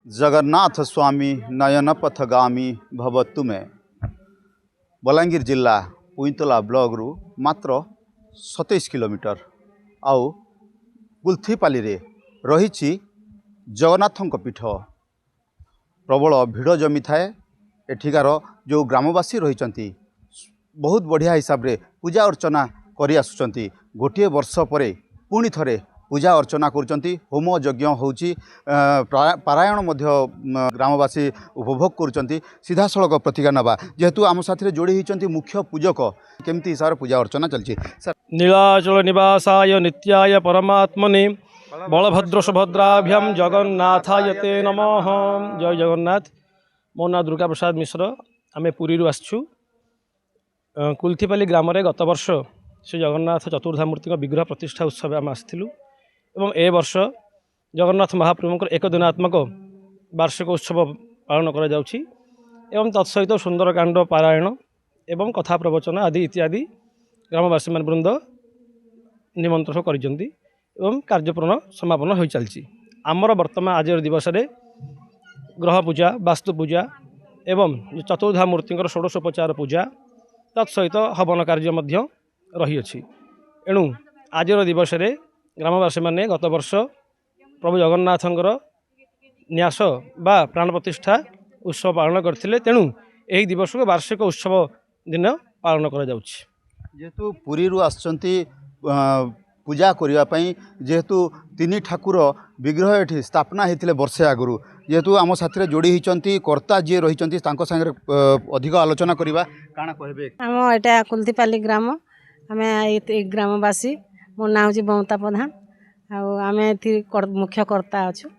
जगन्नाथ स्वामी नयन पथगामी भवतु में बलांगीर जिला पुईतला ब्लॉक रु मात्र 27 किलोमीटर आउ गुल्थीपाली रे रही जगन्नाथ पीठ प्रबल भिड़ जमी थाए। एठिकार जो ग्रामवासी रही बहुत बढ़िया हिसाब रे पूजा अर्चना करि आसुचंती। गोटे वर्ष पर पुणी थरे पूजा अर्चना करुचंती। होम यज्ञ होउची, पारायण मध्य ग्रामवासी उपभोग करुचंती। सीधा सड़क प्रतिज्ञा नवा जेहेतु आम साथी जोड़ी होती मुख्य पूजक केमती हिसाब से पूजा अर्चना चलती। नीलाचल निवासाय नित्याय परमात्मने बलभद्र सुभद्राभ्याम जगन्नाथाय ते नमः। जय जगन्नाथ। मो ना दुर्गा प्रसाद मिश्र। आम पुरी आसछु कुल्थीपाली ग्राम गत वर्ष श्री जगन्नाथ चतुर्धामूर्ति विग्रह प्रतिष्ठा उत्सव आम आसलु एवं ए वर्ष जगन्नाथ महाप्रभु एक दिनात्मक वार्षिक उत्सव पालन करा जाउछि एवं तत्सहित सुंदरकांड पारायण एवं कथा प्रवचन आदि इत्यादि ग्रामवासी मान वृंद निमंत्रण करिसेंती एवं कार्यपूर्ण समापन हो चलछि। आमर वर्तमान आज दिवस रे ग्रह पूजा, वास्तु पूजा एवं चतुर्धामूर्ति षोडशोपचार पूजा तत्सहित हवन कार्य मध्य रही अछि। एणु आज दिवस रे ग्रामवासी माने गत वर्ष प्रभु जगन्नाथंकर न्यास बा प्राण प्रतिष्ठा उत्सव पालन करथिले। तेणु एही दिवस को वार्षिक उत्सव दिन पालन करा जाउछि। जेहेतु पुरी रु आसचंती पूजा करिया पई, जेहेतु तीन ठाकुर विग्रह एठी स्थापना हेतिले वर्षे आगुरु, जेहेतु आम साथी जोड़ी होती कर्ता जी रही संगे अधिक आलोचना करवा काना कहबे। आम एटा कुल्थीपाली ग्राम, आम ग्रामवासी। मो ना हूँ ममता प्रधान। आम मुख्य कर्ता अच्छु।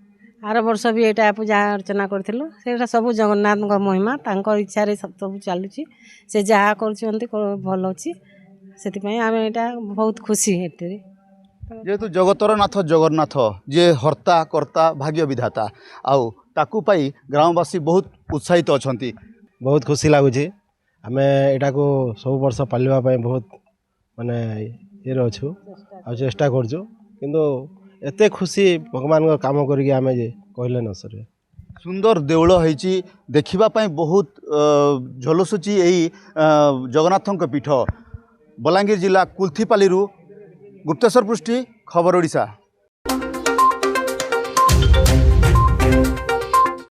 आर वर्ष भी यहाँ पूजा अर्चना करूँ। से सब जगन्नाथ महिमा इच्छा सब चलुची। से जहाँ कर भल अच्छी से आम यहाँ बहुत खुशी। जेहेतु जगतर नाथ जगन्नाथ जे हर्ता कर्ता भाग्य विधाता आउ ताकू पाई ग्रामवासी बहुत उत्साहित अच्छा। बहुत खुशी लगुच। आम यहाँ को सब वर्ष पालिबा बहुत माने ये अच्छु आ चेष्टा करछु, किंतु एते खुशी भगवान का काम करके आम जे कहले न सर। सुंदर देउल होइची देखिबा पाई बहुत झलसुची। यही जगन्नाथंक पीठ बलांगीर जिला कुल्थीपाली गुप्तेश्वर पृष्टि खबर ओडिशा।